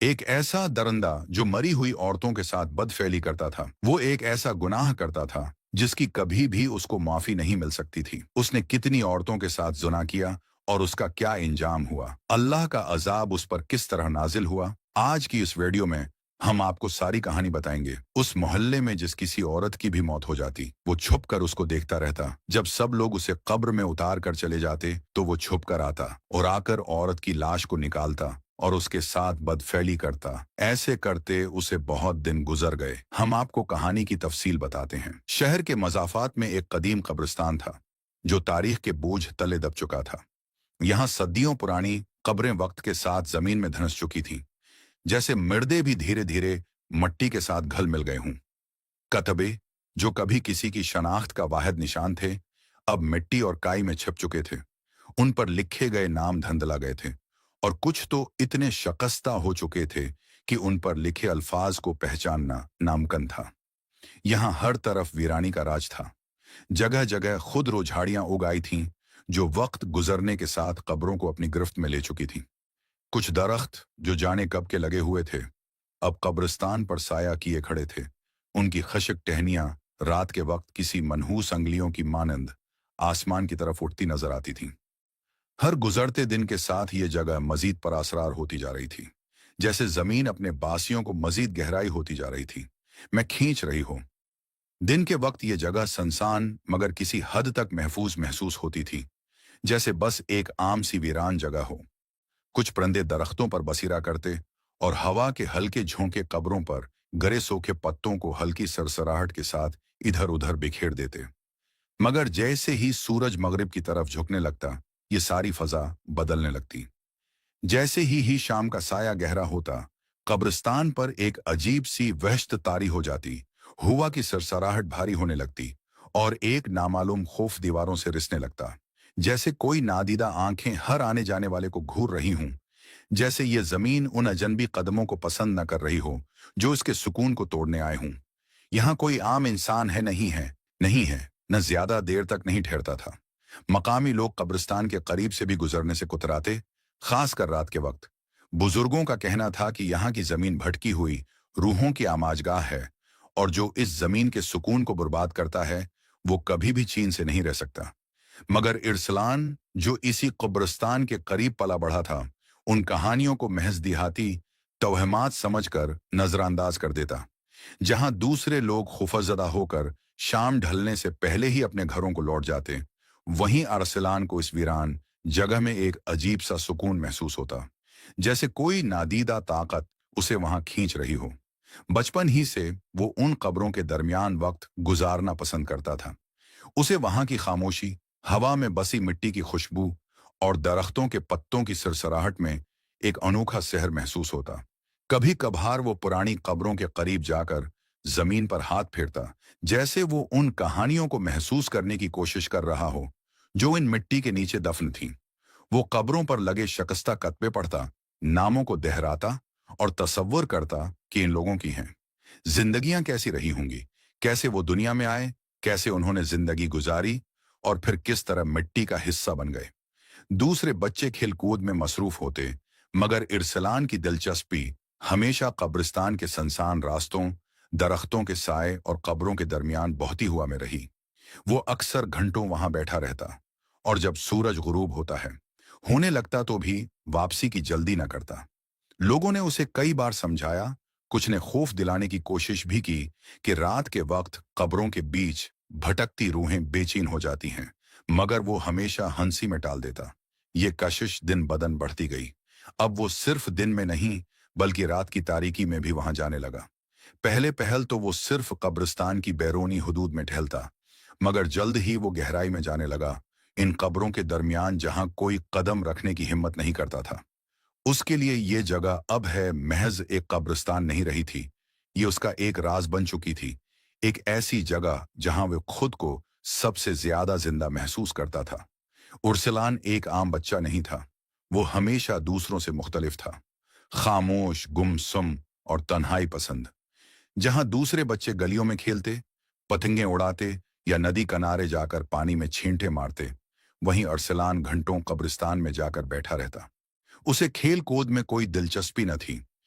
एक ऐसा दरंदा जो मरी हुई औरतों के साथ बदफेली करता था। वो एक ऐसा गुनाह करता था जिसकी कभी भी उसको माफी नहीं मिल सकती थी। उसने कितनी औरतों के साथ जुना किया और उसका क्या इंजाम हुआ, अल्लाह का अजाब उस पर किस तरह नाजिल हुआ। आज की इस वीडियो में हम आपको सारी कहानी बताएंगे। उस मोहल्ले में जिस किसी औरत की भी मौत हो जाती, वो छुप कर उसको देखता रहता। जब सब लोग उसे कब्र में उतार कर चले जाते तो वो छुप कर आता और आकर औरत की लाश को निकालता और उसके साथ बदफेली करता। ऐसे करते उसे बहुत दिन गुजर गए। हम आपको कहानी की तफसील बताते हैं। शहर के मजाफात में एक कदीम कब्रिस्तान था जो तारीख के बोझ तले दब चुका था। यहाँ सदियों पुरानी कब्रें वक्त के साथ जमीन में धंस चुकी थीं, जैसे मिर्दे भी धीरे धीरे मट्टी के साथ घल मिल गए हों। कतबे जो कभी किसी की शनाख्त का वाहिद निशान थे, अब मिट्टी और काई में छिप चुके थे। उन पर लिखे गए नाम धंधला गए थे और कुछ तो इतने शकस्ता हो चुके थे कि उन पर लिखे अल्फाज को पहचानना नामुमकिन था। यहाँ हर तरफ वीरानी का राज था। जगह जगह खुद झाड़ियां उग आई थीं जो वक्त गुजरने के साथ कब्रों को अपनी गिरफ्त में ले चुकी थीं। कुछ दरख्त जो जाने कब के लगे हुए थे, अब कब्रिस्तान पर साया किए खड़े थे। उनकी खशक टहनियां रात के वक्त किसी मनहूस अंगलियों की मानंद आसमान की तरफ उठती नजर आती थीं। हर गुजरते दिन के साथ ये जगह मजीद परासरार होती जा रही थी, जैसे जमीन अपने बासियों को मजीद गहराई होती जा रही थी, मैं खींच रही हूं। दिन के वक्त ये जगह सनसान मगर किसी हद तक महफूज महसूस होती थी, जैसे बस एक आम सी वीरान जगह हो। कुछ परिंदे दरख्तों पर बसीरा करते और हवा के हल्के झोंके कब्रों पर गरे सूखे पत्तों को हल्की सरसराहट के साथ इधर उधर बिखेर देते। मगर जैसे ही सूरज मगरिब की तरफ झुकने लगता, ये सारी फजा बदलने लगती। जैसे ही शाम का साया गहरा होता, कब्रिस्तान पर एक अजीब सी वहशत तारी हो जाती। हुआ की सरसराहट भारी होने लगती और एक नामालूम खौफ दीवारों से रिसने लगता, जैसे कोई नादीदा आंखें हर आने जाने वाले को घूर रही हूं। जैसे ये जमीन उन अजनबी कदमों को पसंद न कर रही हो जो इसके सुकून को तोड़ने आए हों। यहाँ कोई आम इंसान है नहीं है, नहीं है, न ज्यादा देर तक नहीं ठहरता था। मकामी लोग कब्रिस्तान के करीब से भी गुजरने से कुतराते, खासकर रात के वक्त। बुजुर्गों का कहना था कि यहाँ की जमीन भटकी हुई रूहों की आमाजगाह है और जो इस जमीन के सुकून को बर्बाद करता है वो कभी भी चैन से नहीं रह सकता। मगर इरसलान जो इसी कब्रिस्तान के करीब पला बढ़ा था, उन कहानियों को महज दिहाती तौहमात समझकर नजरअंदाज कर देता। जहां दूसरे लोग खौफजदा होकर शाम ढलने से पहले ही अपने घरों को लौट जाते, वहीं अरसलान को इस वीरान जगह में एक अजीब सा सुकून महसूस होता, जैसे कोई नादीदा ताकत उसे वहां खींच रही हो। बचपन ही से वो उन कब्रों के दरमियान वक्त गुजारना पसंद करता था। उसे वहां की खामोशी, हवा में बसी मिट्टी की खुशबू और दरख्तों के पत्तों की सरसराहट में एक अनोखा सहर महसूस होता। कभी कभार वो पुरानी कब्रों के करीब जाकर जमीन पर हाथ फेरता, जैसे वो उन कहानियों को महसूस करने की कोशिश कर रहा हो जो इन मिट्टी के नीचे दफन थीं। वो कब्रों पर लगे शकस्ता कतबे पढ़ता, नामों को दोहराता और तसव्वुर करता कि इन लोगों की हैं जिंदगियां कैसी रही होंगी, कैसे वो दुनिया में आए, कैसे उन्होंने जिंदगी गुजारी और फिर किस तरह मिट्टी का हिस्सा बन गए। दूसरे बच्चे खेलकूद में मसरूफ होते, मगर इरसलान की दिलचस्पी हमेशा कब्रिस्तान के सनसान रास्तों, दरख्तों के साए और कब्रों के दरमियान बहती हुआ में रही। वो अक्सर घंटों वहां बैठा रहता और जब सूरज गुरूब होता है होने लगता तो भी वापसी की जल्दी न करता। लोगों ने उसे कई बार समझाया, कुछ ने खौफ दिलाने की कोशिश भी की कि रात के वक्त कब्रों के बीच भटकती रूहें बेचैन हो जाती हैं, मगर वो हमेशा हंसी में टाल देता। ये कशिश दिन बदन बढ़ती गई। अब वो सिर्फ दिन में नहीं बल्कि रात की तारीकी में भी वहां जाने लगा। पहले पहल तो वो सिर्फ कब्रिस्तान की बैरूनी हुदूद में टहलता, मगर जल्द ही वो गहराई में जाने लगा, इन कब्रों के दरमियान जहां कोई कदम रखने की हिम्मत नहीं करता था। उसके लिए ये जगह अब है महज एक कब्रिस्तान नहीं रही थी, ये उसका एक राज बन चुकी थी। एक ऐसी जगह जहां वो खुद को सबसे ज्यादा जिंदा महसूस करता था। उर्सलान एक आम बच्चा नहीं था, वो हमेशा दूसरों से मुख्तलिफ था। खामोश, गुमसुम और तन्हाई पसंद। जहां दूसरे बच्चे गलियों में खेलते, पतंगे उड़ाते या नदी किनारे जाकर पानी में छींटे मारते, वहीं अरसलान घंटों कब्रिस्तान में जाकर बैठा रहता। उसे खेल कूद में कोई दिलचस्पी न थी,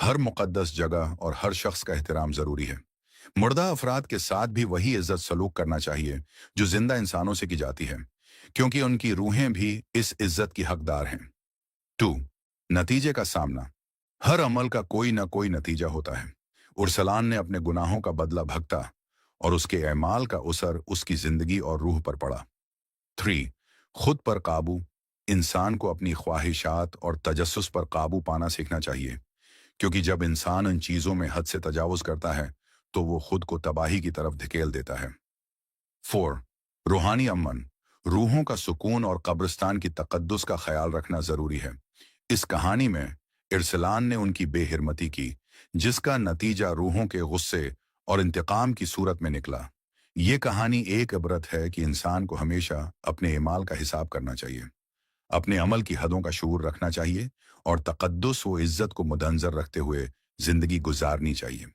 हर मुकद्दस जगह और हर शख्स का एहतराम ज़रूरी है। मुर्दा अफराद के साथ भी वही इज्जत सलूक करना चाहिए जो जिंदा इंसानों से की जाती है, क्योंकि उनकी रूहें भी इस इज्जत की हकदार हैं। 2. नतीजे का सामना। हर अमल का कोई ना कोई नतीजा होता है। उर्सलान ने अपने गुनाहों का बदला भगता और उसके एमाल का असर उसकी जिंदगी और रूह पर पड़ा। 3. खुद पर काबू। इंसान को अपनी ख्वाहिशात और तजस्सुस पर काबू पाना सीखना चाहिए, क्योंकि जब इंसान इन चीज़ों में हद से तजावुज करता है तो वो खुद को तबाही की तरफ धकेल देता है। 4. रूहानी अमन। रूहों का सुकून और कब्रिस्तान की तकद्दुस का ख्याल रखना ज़रूरी है। इस कहानी में इरसलान ने उनकी बेहिरमती की, जिसका नतीजा रूहों के गुस्से और इंतकाम की सूरत में निकला। ये कहानी एक इबरत है कि इंसान को हमेशा अपने इमाल का हिसाब करना चाहिए, अपने अमल की हदों का शऊर रखना चाहिए और तकद्दुस व इज्जत को मुदंजर रखते हुए जिंदगी गुजारनी चाहिए।